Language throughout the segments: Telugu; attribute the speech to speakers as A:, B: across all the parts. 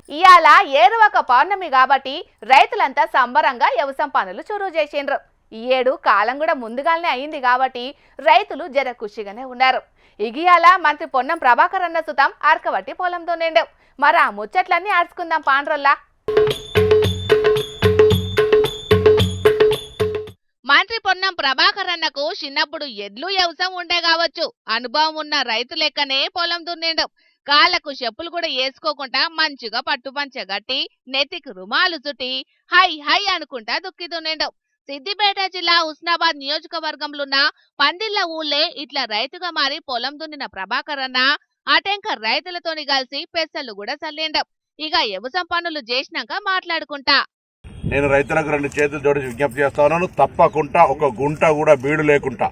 A: ఇయాల ఏరువాక పౌర్ణమి కాబట్టి రైతులంతా సంబరంగా వ్యవసాయ పనులు చురువు చేసిండ్రు. ఈ ఏడు కాలం కూడా ముందుగానే అయింది కాబట్టి రైతులు జర ఖుషిగానే ఉన్నారు. ఇగియాల మంత్రి పొన్నం ప్రభాకర్ అన్న సుతం అరకవట్టి పొలం దున్నిండు. మరి ఆ ముచ్చట్లన్నీ ఆడుచుకుందాం పాండ్రల్లా. మంత్రి పొన్నం ప్రభాకర్ అన్నకు చిన్నప్పుడు ఎడ్లు వ్యవసాయం ఉండే కావచ్చు. అనుభవం ఉన్న రైతు లెక్కనే పొలం దున్నిండు. కాళ్లకు చెప్పులు కూడా వేసుకోకుండా మంచిగా పట్టుపంచ గట్టి నెత్తికి రుమాలు చుట్టి హై హై అనుకుంటా దుక్కి దున్నిండు. సిద్దిపేట జిల్లా హుస్నాబాద్ నియోజకవర్గంలోన్న పందిళ్ల ఊళ్ళే ఇట్లా రైతుగా మారి పొలం దున్నిన ప్రభాకర్ అన్న అటెంక రైతులతోని కలిసి పెసలు కూడా చల్లిండు. ఇక వ్యవసాయం పనులు చేసినాక మాట్లాడుకుంటా
B: నేను రైతులకు 2 చేతులు జోడించి విజ్ఞప్తి చేస్తా ఉన్నాను. తప్పకుండా ఒక గుంట కూడా బీడు లేకుండా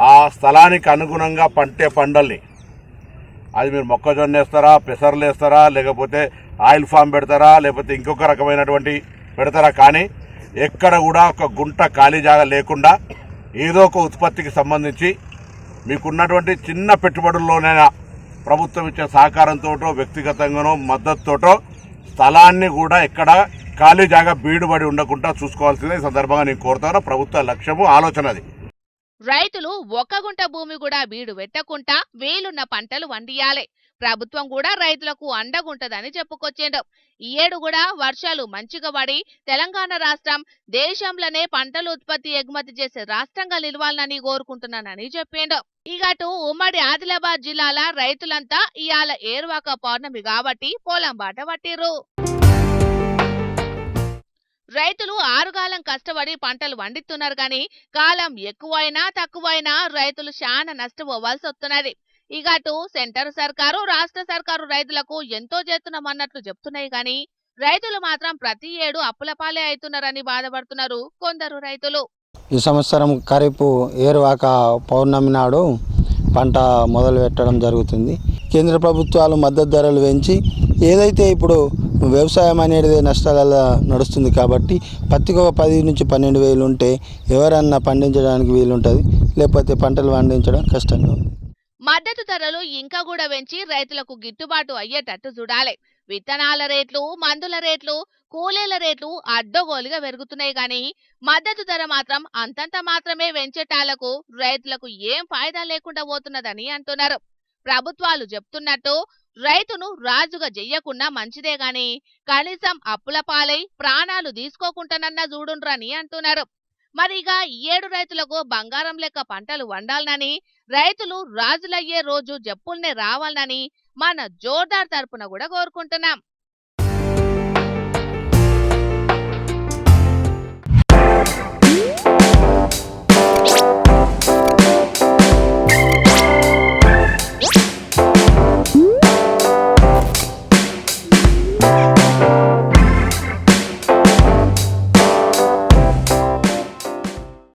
B: ఆ స్థలానికి అనుగుణంగా పంటే పంటల్ని, అది మీరు మొక్కజొన్న వేస్తారా, పెసర్లు వేస్తారా, లేకపోతే ఆయిల్ ఫామ్ పెడతారా, లేకపోతే ఇంకొక రకమైనటువంటి పెడతారా, కానీ ఎక్కడ కూడా ఒక గుంట ఖాళీ జాగా లేకుండా ఏదో ఒక ఉత్పత్తికి సంబంధించి మీకున్నటువంటి చిన్న పెట్టుబడుల్లోనైనా ప్రభుత్వం ఇచ్చే సహకారంతో వ్యక్తిగతంగానో మద్దతుతోటో స్థలాన్ని కూడా ఎక్కడ ఖాళీ జాగా బీడుబడి ఉండకుండా చూసుకోవాల్సిందే ఈ సందర్భంగా నేను కోరుతాను. ప్రభుత్వ లక్ష్యము ఆలోచన అది.
A: రైతులు ఒక్క గుంట భూమి కూడా బీడు పెట్టకుండా వేలున్న పంటలు వండియాలి. ప్రభుత్వం కూడా రైతులకు అండగుంటదని చెప్పుకొచ్చిండు. ఈ ఏడు కూడా వర్షాలు మంచిగా పడి తెలంగాణ రాష్ట్రం దేశంలోనే పంటలు ఉత్పత్తి ఎగుమతి చేసే రాష్ట్రంగా నిలవాలని కోరుకుంటున్నానని చెప్పిండు. ఇగటు ఉమ్మడి ఆదిలాబాద్ జిల్లాల రైతులంతా ఇయాల ఏరువాక పౌర్ణమి కాబట్టి పొలం బాట పట్టిర్రు. రైతులు ఆరుగాలం కష్టపడి పంటలు వండిస్తున్నారు కానీ కాలం ఎక్కువైనా తక్కువైనా రైతులు చాలా నష్టపోవాల్సి వస్తున్నది. ఇగటు సెంటర్ సర్కారు రాష్ట్ర సర్కారు రైతులకు ఎంతో చేస్తున్నామన్నట్లు చెప్తున్నాయి కానీ రైతులు మాత్రం ప్రతి ఏడు అప్పుల పాలే అవుతున్నారని బాధపడుతున్నారు కొందరు రైతులు.
C: ఈ సంవత్సరం ఖరీఫ్ ఏరువాక పౌర్ణమి నాడు పంట మొదలు పెట్టడం జరుగుతుంది. కేంద్ర ప్రభుత్వాలు మద్దతు ధరలు పెంచి ఏదైతే ఇప్పుడు వ్యవసాయం అనేది నష్టాలలో నడుస్తుంది కాబట్టి పత్తికి ఒక 10 నుంచి 12 వేలు ఉంటే ఎవరన్నా పండించడానికి వీలుంటుంది, లేకపోతే పంటలు పండించడం కష్టంగా ఉంది.
A: మద్దతు ధరలు ఇంకా కూడా పెంచి రైతులకు గిట్టుబాటు అయ్యేటట్టు చూడాలి. విత్తనాల రేట్లు, మందుల రేట్లు, కూలీల రేట్లు అడ్డగోలుగా పెరుగుతున్నాయి కానీ మద్దతు ధర మాత్రం అంతంత మాత్రమే పెంచేటాలకు రైతులకు ఏం ఫాయిదా లేకుండా పోతున్నదని అంటున్నారు. ప్రభుత్వాలు చెప్తున్నట్టు రైతును రాజుగా చెయ్యకుండా మంచిదే గాని కనీసం అప్పుల పాలై ప్రాణాలు తీసుకోకుంటానన్నా చూడుండ్రని అంటున్నారు. మరిగా ఈ ఏడు రైతులకు బంగారం లెక్క పంటలు వండాలనని, రైతులు రాజులయ్యే రోజు జప్పుల్నే రావాలని మన జోర్దార్ తరపున కూడా కోరుకుంటున్నాం.